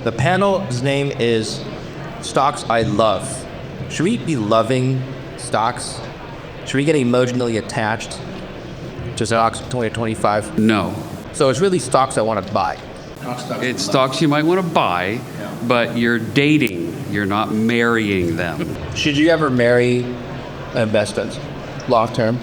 The panel's name is Stocks I Love. Should we be loving stocks? Should we get emotionally attached to stocks 2025? No. So it's really stocks I want to buy. It's stocks you might want to buy, but you're dating. You're not marrying them. Should you ever marry investments long term?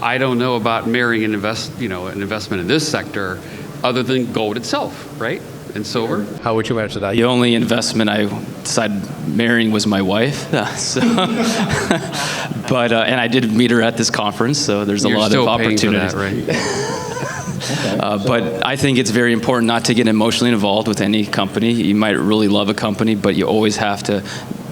I don't know about marrying an investment in this sector other than gold itself, right? And silver. How would you answer that? The only investment I decided marrying was my wife. So, but and I did meet her at this conference, so there's a lot of opportunities. You're still paying for that, right? But I think it's very important not to get emotionally involved with any company. You might really love a company, but you always have to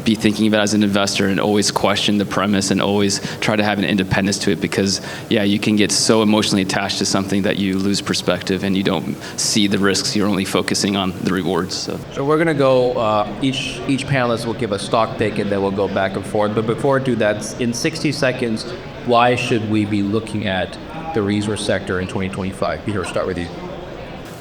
be thinking of it as an investor and always question the premise and always try to have an independence to it, because you can get so emotionally attached to something that you lose perspective and you don't see the risks. You're only focusing on the rewards. So we're gonna go, each panelist will give a stock pick and then we'll go back and forth. But before I do that, in 60 seconds, why should we be looking at the resource sector in 2025? Peter, I'll start with you.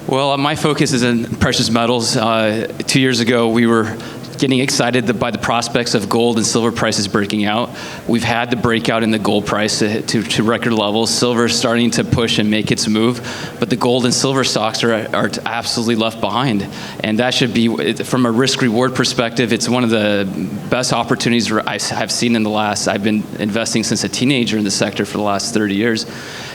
Well, my focus is in precious metals. 2 years ago, we were getting excited by the prospects of gold and silver prices breaking out. We've had the breakout in the gold price to record levels. Silver is starting to push and make its move, but the gold and silver stocks are absolutely left behind. And that should be, from a risk-reward perspective, it's one of the best opportunities I have seen I've been investing since a teenager in the sector for the last 30 years.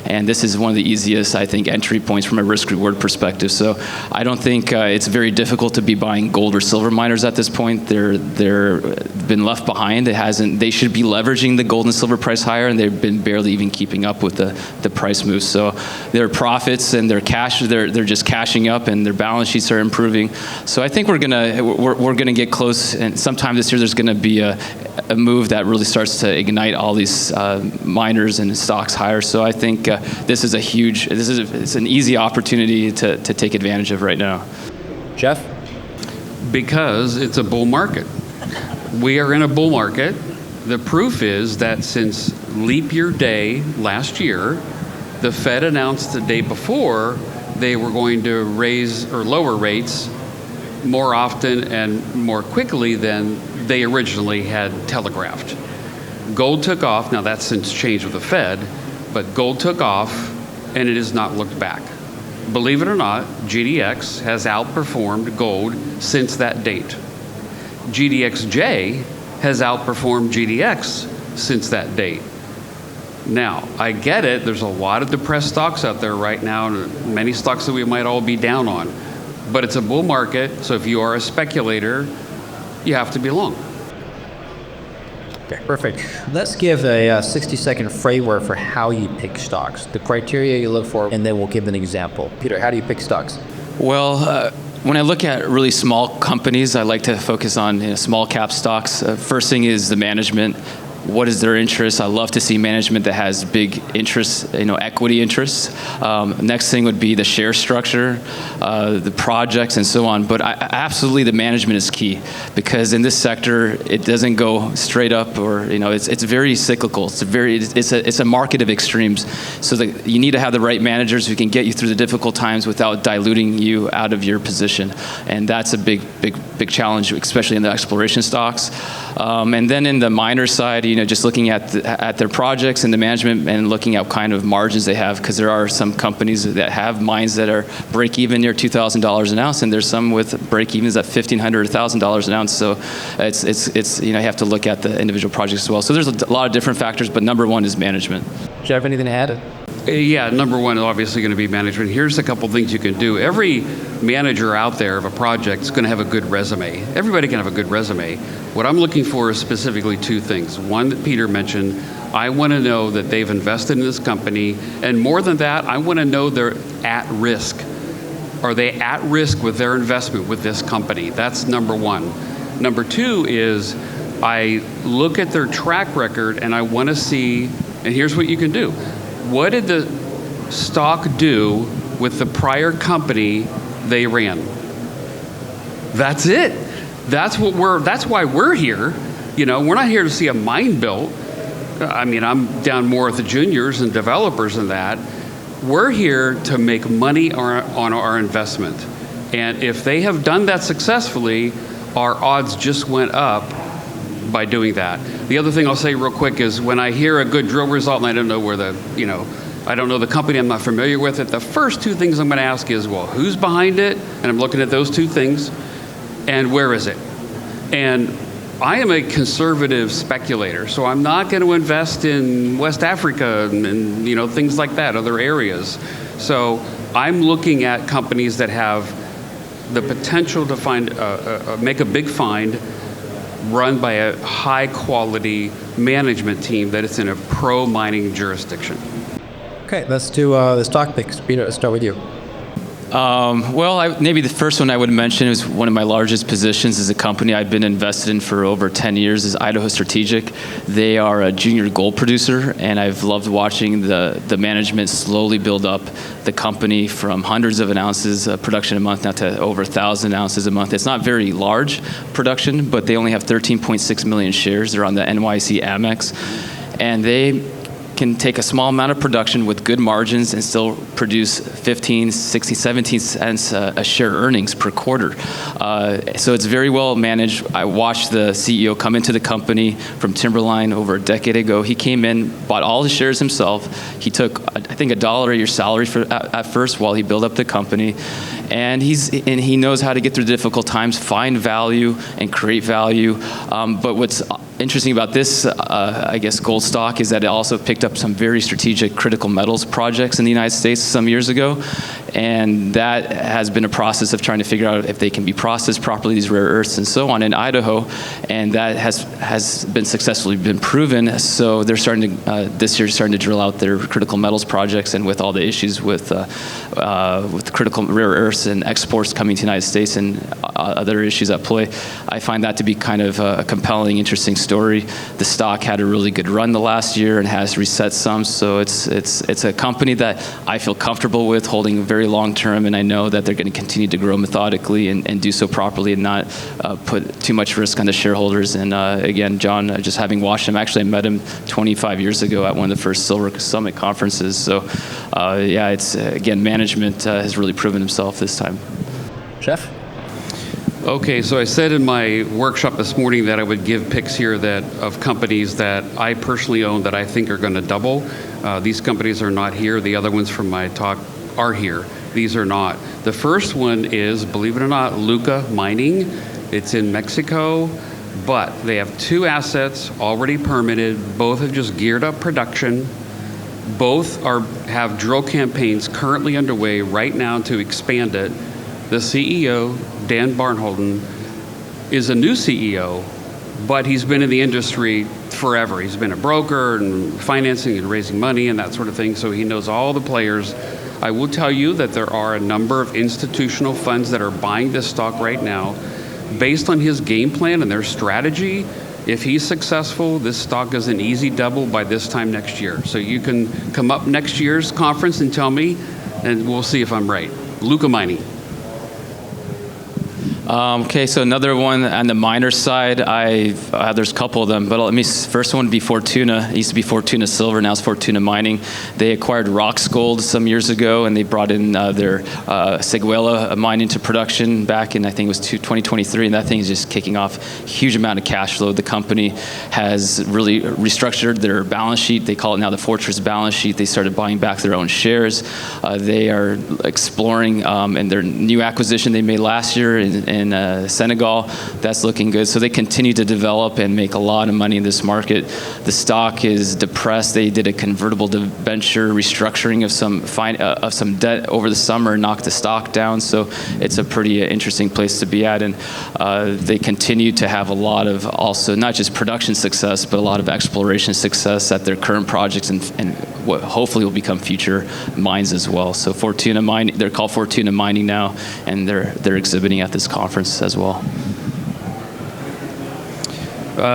And this is one of the easiest, I think, entry points from a risk-reward perspective. So I don't think it's very difficult to be buying gold or silver miners at this point. They're been left behind. They should be leveraging the gold and silver price higher, and they've been barely even keeping up with the price moves. So their profits and their cash, they're just cashing up, and their balance sheets are improving. So I think we're gonna get close, and sometime this year there's gonna be a move that really starts to ignite all these miners and stocks higher. So I think this is it's an easy opportunity to take advantage of right now. Jeff? Because it's a bull market. We are in a bull market. The proof is that since leap year day last year, the Fed announced the day before they were going to raise or lower rates more often and more quickly than they originally had telegraphed. Gold took off. Now that's since changed with the Fed, but gold took off and it has not looked back. Believe it or not, GDX has outperformed gold since that date. GDXJ has outperformed GDX since that date. Now, I get it, there's a lot of depressed stocks out there right now, and many stocks that we might all be down on. But it's a bull market, so if you are a speculator, you have to be long. Okay, perfect. Let's give a 60-second framework for how you pick stocks, the criteria you look for, and then we'll give an example. Peter, how do you pick stocks? Well, when I look at really small companies, I like to focus on small cap stocks. First thing is the management. What is their interest? I love to see management that has big interests, equity interests. Next thing would be the share structure, the projects, and so on. But absolutely, the management is key, because in this sector, it doesn't go straight up, or it's very cyclical. It's a market of extremes. So you need to have the right managers who can get you through the difficult times without diluting you out of your position, and that's a big challenge, especially in the exploration stocks. And then in the miner side, just looking at their projects and the management, and looking at kind of margins they have, because there are some companies that have mines that are break even near $2,000 an ounce, and there's some with break evens at $1,500 or $1,000 an ounce. So it's you have to look at the individual projects as well. So there's a lot of different factors, but number one is management. Do you have anything to add? Yeah, number one is obviously going to be management. Here's a couple things you can do. Every manager out there of a project is going to have a good resume. Everybody can have a good resume. What I'm looking for is specifically two things. One that Peter mentioned, I want to know that they've invested in this company, and more than that, I want to know they're at risk. Are they at risk with their investment with this company? That's number one. Number two is I look at their track record and I want to see, and here's what you can do. What did the stock do with the prior company they ran? That's it. That's why we're here. We're not here to see a mine built. I mean, I'm down more with the juniors and developers than that. We're here to make money on our investment. And if they have done that successfully, our odds just went up by doing that. The other thing I'll say real quick is when I hear a good drill result and I don't know where I don't know the company, I'm not familiar with it, the first two things I'm going to ask is, well, who's behind it? And I'm looking at those two things. And where is it? And I am a conservative speculator, so I'm not going to invest in West Africa and things like that, other areas. So I'm looking at companies that have the potential to find, make a big find, run by a high-quality management team that is in a pro-mining jurisdiction. Okay, let's do the stock picks. Peter, let's start with you. Maybe the first one I would mention is one of my largest positions is a company I've been invested in for over 10 years is Idaho Strategic. They are a junior gold producer, and I've loved watching the management slowly build up the company from hundreds of ounces of production a month now to over 1,000 ounces a month. It's not very large production, but they only have 13.6 million shares. They're on the NYC Amex, and they can take a small amount of production with good margins and still produce 15, 16, 17 cents a share earnings per quarter. So it's very well managed. I watched the CEO come into the company from Timberline over a decade ago. He came in, bought all the shares himself. He took, I think, $1 a year salary at first while he built up the company. And he knows how to get through difficult times, find value, and create value. But what's interesting about this, I guess, gold stock is that it also picked up some very strategic critical metals projects in the United States some years ago. And that has been a process of trying to figure out if they can be processed properly, these rare earths and so on in Idaho. And that has been successfully been proven. So they're starting to, this year, starting to drill out their critical metals projects. And with all the issues with critical rare earths and exports coming to the United States and other issues at play, I find that to be kind of a compelling, interesting story. The stock had a really good run the last year and has reset some. So it's a company that I feel comfortable with holding very long term, and I know that they're going to continue to grow methodically and do so properly and not put too much risk on the shareholders. And again, John, just having watched him, actually I met him 25 years ago at one of the first Silver Summit conferences. So yeah, it's again, management has really proven himself this time. Jeff? Okay, so I said in my workshop this morning that I would give picks here of companies that I personally own that I think are going to double. These companies are not here. The other ones from my talk are here. These are not. The first one is, believe it or not, Luca Mining. It's in Mexico, but they have two assets already permitted. Both have just geared up production. Both have drill campaigns currently underway right now to expand it. The CEO, Dan Barnholden, is a new CEO, but he's been in the industry forever. He's been a broker and financing and raising money and that sort of thing, so he knows all the players. I will tell you that there are a number of institutional funds that are buying this stock right now. Based on his game plan and their strategy, if he's successful, this stock is an easy double by this time next year. So you can come up next year's conference and tell me, and we'll see if I'm right. Luca Mining. Okay, so another one on the miner side, there's a couple of them, but first one would be Fortuna. It used to be Fortuna Silver, now it's Fortuna Mining. They acquired Rox Gold some years ago, and they brought in their Seguela mine into production back in, I think it was 2023, and that thing is just kicking off a huge amount of cash flow. The company has really restructured their balance sheet. They call it now the Fortress balance sheet. They started buying back their own shares. They are exploring, and their new acquisition they made last year in Senegal, that's looking good. So they continue to develop and make a lot of money in this market. The stock is depressed. They did a convertible debenture restructuring of some debt over the summer, knocked the stock down. So it's a pretty interesting place to be at. And they continue to have a lot of also not just production success, but a lot of exploration success at their current projects and what hopefully will become future mines as well. So Fortuna Mining, they're called Fortuna Mining now, and they're exhibiting at this conference as well.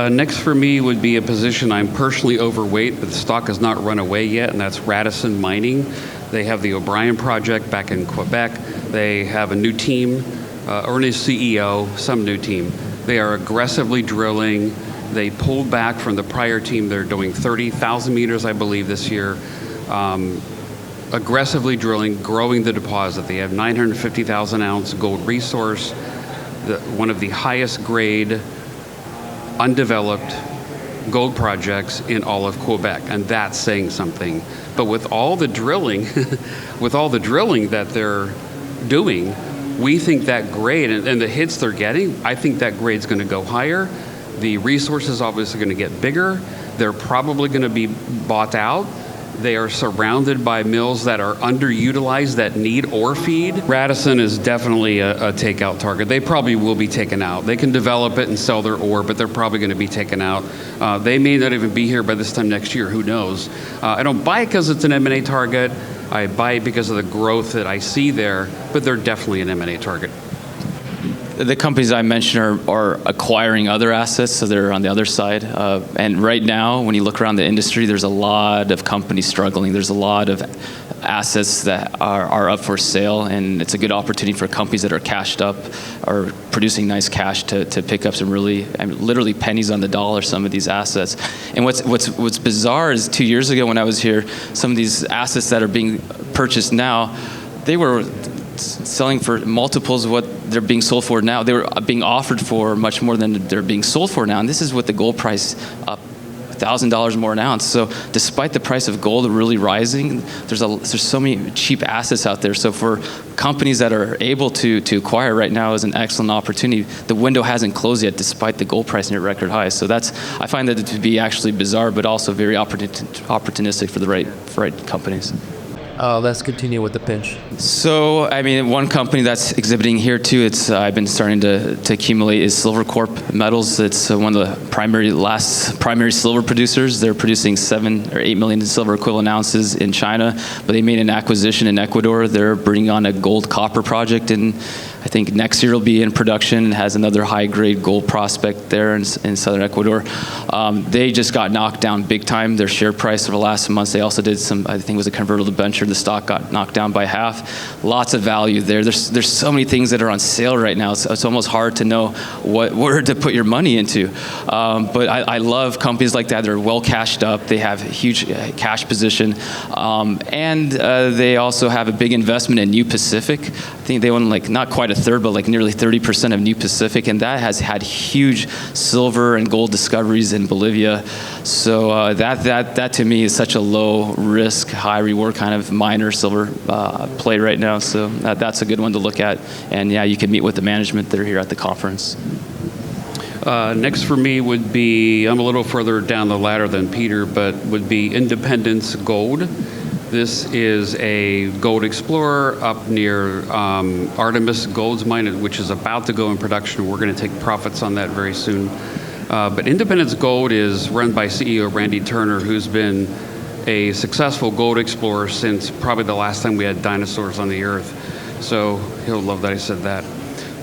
Next for me would be a position I'm personally overweight, but the stock has not run away yet, and that's Radisson Mining. They have the O'Brien project back in Quebec. They have a new team, or a new CEO, some new team. They are aggressively drilling. They pulled back from the prior team. They're doing 30,000 meters, I believe, this year. aggressively drilling, growing the deposit. They have 950,000 ounce gold resource, one of the highest grade, undeveloped gold projects in all of Quebec, and that's saying something. But with all the drilling, that they're doing, we think that grade and the hits they're getting, I think that grade's going to go higher. The resource is obviously going to get bigger. They're probably going to be bought out. They are surrounded by mills that are underutilized, that need ore feed. Radisson is definitely a takeout target. They probably will be taken out. They can develop it and sell their ore, but they're probably going to be taken out. They may not even be here by this time next year. Who knows? I don't buy it because it's an M&A target. I buy it because of the growth that I see there, but they're definitely an M&A target. The companies I mentioned are acquiring other assets, so they're on the other side. And right now, when you look around the industry, there's a lot of companies struggling. There's a lot of assets that are up for sale, and it's a good opportunity for companies that are cashed up or producing nice cash to pick up some really, literally pennies on the dollar, some of these assets. And what's bizarre is 2 years ago when I was here, some of these assets that are being purchased now, they were selling for multiples of what they're being sold for now. They were being offered for much more than they're being sold for now. And this is with the gold price up $1,000 more an ounce. So despite the price of gold really rising, there's so many cheap assets out there. So for companies that are able to acquire right now is an excellent opportunity. The window hasn't closed yet despite the gold price near record highs. So I find that to be actually bizarre, but also very opportunistic for the right companies. Let's continue with the pinch. So, one company that's exhibiting here too, I've been starting to accumulate is Silvercorp Metals. It's one of the primary silver producers. They're producing 7 or 8 million silver equivalent ounces in China, but they made an acquisition in Ecuador. They're bringing on a gold copper project, and I think next year it'll be in production. It has another high-grade gold prospect there in southern Ecuador. They just got knocked down big time. Their share price over the last months, they also did I think it was a convertible debenture. The stock got knocked down by half. Lots of value there. There's so many things that are on sale right now. It's almost hard to know where to put your money into. But I love companies like that. They're well cashed up. They have a huge cash position. And they also have a big investment in New Pacific. I think they own not quite a third, but nearly 30% of New Pacific, and that has had huge silver and gold discoveries in Bolivia. So that to me is such a low risk, high reward kind of minor silver play right now. So that's a good one to look at. And yeah, you can meet with the management that are here at the conference. Next for me would be, I'm a little further down the ladder than Peter, but would be Independence Gold. This is a gold explorer up near Artemis Gold's mine, which is about to go in production. We're going to take profits on that very soon. But Independence Gold is run by CEO Randy Turner, who's been a successful gold explorer since probably the last time we had dinosaurs on the earth. So he'll love that I said that.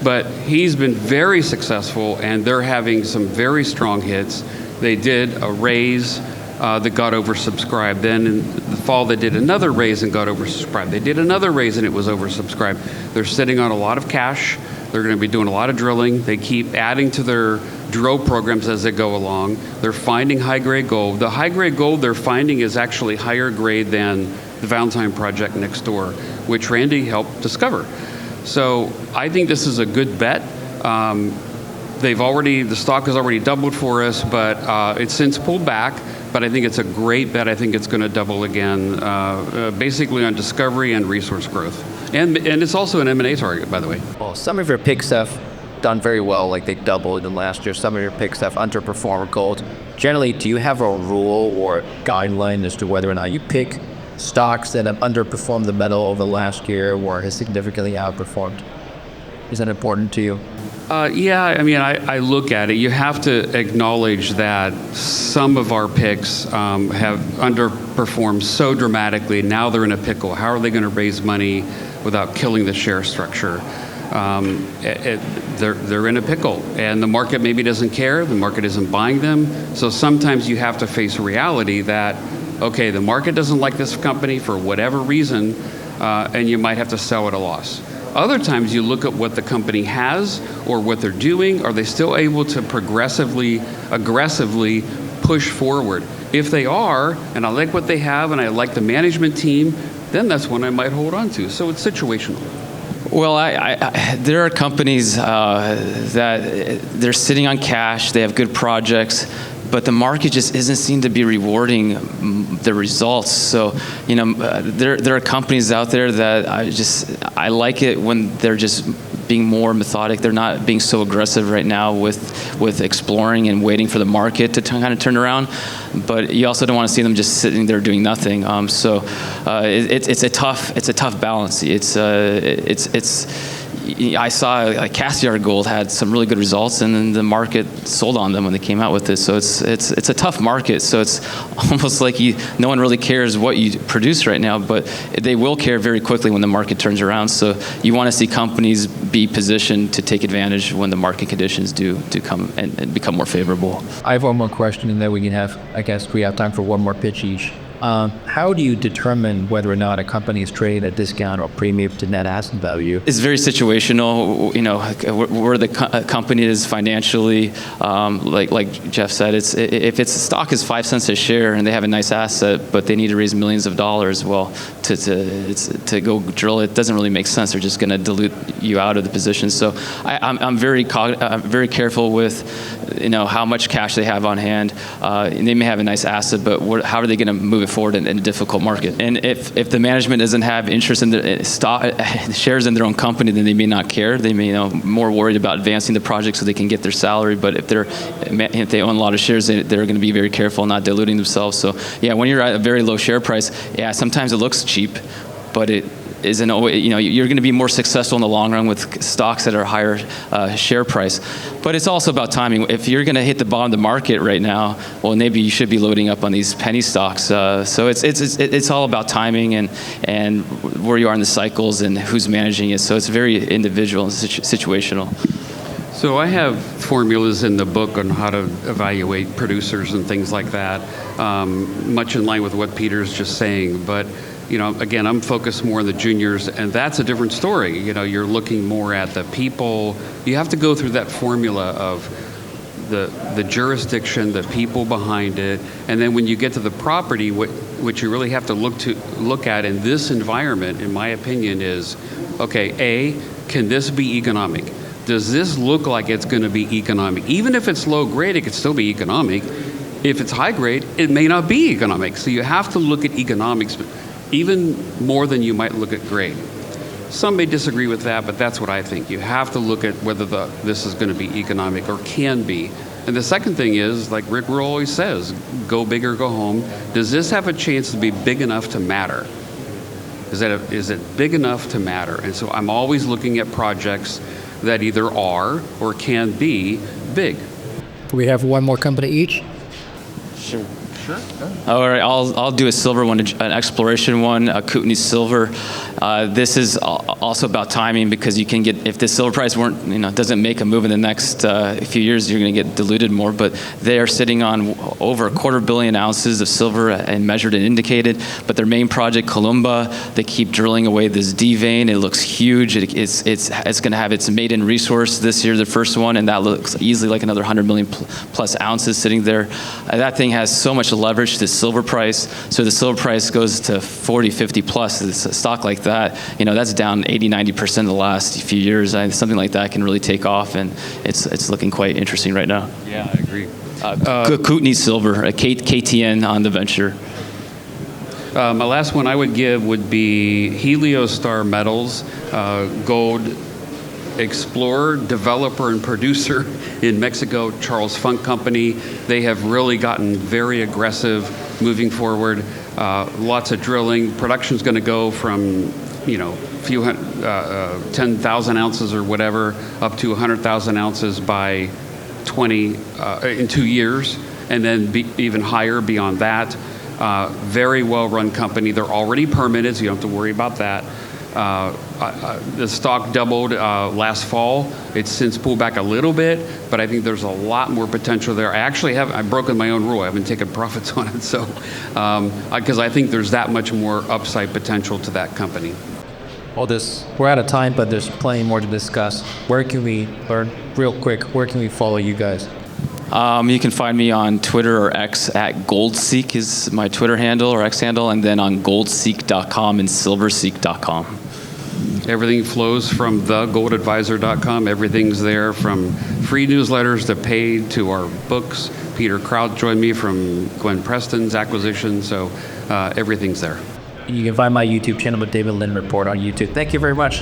But he's been very successful, and they're having some very strong hits. They did a raise that got oversubscribed. Then in the fall, they did another raise and got oversubscribed. They did another raise and it was oversubscribed. They're sitting on a lot of cash. They're going to be doing a lot of drilling. They keep adding to their drill programs as they go along. They're finding high-grade gold. The high-grade gold they're finding is actually higher grade than the Valentine project next door, which Randy helped discover. So I think this is a good bet. The stock has already doubled for us, but it's since pulled back. But I think it's a great bet. I think it's going to double again, basically on discovery and resource growth. And it's also an M&A target, by the way. Well, some of your picks have done very well, like they doubled in last year. Some of your picks have underperformed gold. Generally, do you have a rule or guideline as to whether or not you pick stocks that have underperformed the metal over the last year or has significantly outperformed? Is that important to you? Yeah, I look at it. You have to acknowledge that some of our picks have underperformed so dramatically. Now they're in a pickle. How are they going to raise money without killing the share structure? They're in a pickle, and the market maybe doesn't care. The market isn't buying them. So sometimes you have to face reality that, okay, the market doesn't like this company for whatever reason, and you might have to sell at a loss. Other times you look at what the company has or what they're doing. Are they still able to aggressively push forward? If they are, and I like what they have and I like the management team, then that's one I might hold on to. So it's situational. Well, there are companies that they're sitting on cash, they have good projects, but the market just isn't seen to be rewarding the results. So, there are companies out there that I like it when they're just being more methodic. They're not being so aggressive right now with exploring and waiting for the market to kind of turn around. But you also don't want to see them just sitting there doing nothing. It's a tough balance. I saw Cassiar Gold had some really good results, and then the market sold on them when they came out with this. So it's a tough market. So it's almost like no one really cares what you produce right now, but they will care very quickly when the market turns around. So you want to see companies be positioned to take advantage when the market conditions do come and become more favorable. I have one more question, and then we can we have time for one more pitch each. How do you determine whether or not a company is trading at a discount or premium to net asset value? It's very situational. Where the company is financially, like Jeff said, if its stock is 5 cents a share and they have a nice asset, but they need to raise millions of dollars, well, to go drill it doesn't really make sense. They're just going to dilute you out of the position. So I'm very careful with how much cash they have on hand. They may have a nice asset, but how are they going to move it forward in a difficult market? And if the management doesn't have interest in the shares in their own company, then they may not care. They may more worried about advancing the project so they can get their salary. But if they own a lot of shares, they're going to be very careful not diluting themselves. So yeah, when you're at a very low share price, yeah, sometimes it looks cheap, but it isn't always, you're going to be more successful in the long run with stocks that are higher share price. But it's also about timing. If you're going to hit the bottom of the market right now, well, maybe you should be loading up on these penny stocks. So it's all about timing and where you are in the cycles and who's managing it. So it's very individual and situational. So I have formulas in the book on how to evaluate producers and things like that, much in line with what Peter's just saying. But again, I'm focused more on the juniors, and that's a different story. You're looking more at the people. You have to go through that formula of the jurisdiction, the people behind it, and then when you get to the property, what you really have to look at in this environment, in my opinion, is, okay, A, can this be economic? Does this look like it's going to be economic? Even if it's low grade, it could still be economic. If it's high grade, it may not be economic. So you have to look at economics even more than you might look at grade. Some may disagree with that, but that's what I think. You have to look at whether this is going to be economic or can be. And the second thing is, like Rick Rule always says, go big or go home. Does this have a chance to be big enough to matter? Is it big enough to matter? And so I'm always looking at projects that either are or can be big. We have one more company each. Sure. All right, I'll do a silver one, an exploration one, Kootenai Silver. This is also about timing, because you can get, if the silver price doesn't make a move in the next few years, you're going to get diluted more. But they are sitting on over 250 million ounces of silver and measured and indicated. But their main project, Columba, they keep drilling away this D vein. It looks huge. It's going to have its maiden resource this year, the first one, and that looks easily like another 100 million plus ounces sitting there. That thing has so much leverage to the silver price. So the silver price goes to 40, 50 plus. It's a stock like that, that's down 80, 90% in the last few years. Something like that can really take off, and it's looking quite interesting right now. Yeah, I agree. Kootenai Silver, KTN on the venture. My last one I would give would be Heliostar Metals, gold explorer, developer, and producer in Mexico, Charles Funk Company. They have really gotten very aggressive moving forward. Lots of drilling. Production's going to go from, 10,000 ounces or whatever up to 100,000 ounces by in 2 years, and then even higher beyond that. Very well-run company. They're already permitted, so you don't have to worry about that. The stock doubled last fall. It's since pulled back a little bit, but I think there's a lot more potential there. I've broken my own rule. I haven't taken profits on it, so because I think there's that much more upside potential to that company. Well, we're out of time, but there's plenty more to discuss. Where can we learn, real quick, where can we follow you guys? You can find me on Twitter or X at GoldSeek is my Twitter handle or X handle, and then on goldseek.com and silverseek.com. Everything flows from thegoldadvisor.com. Everything's there, from free newsletters to paid to our books. Peter Kraut joined me from Glenn Preston's acquisition, so everything's there. You can find my YouTube channel, the David Lynn Report, on YouTube. Thank you very much.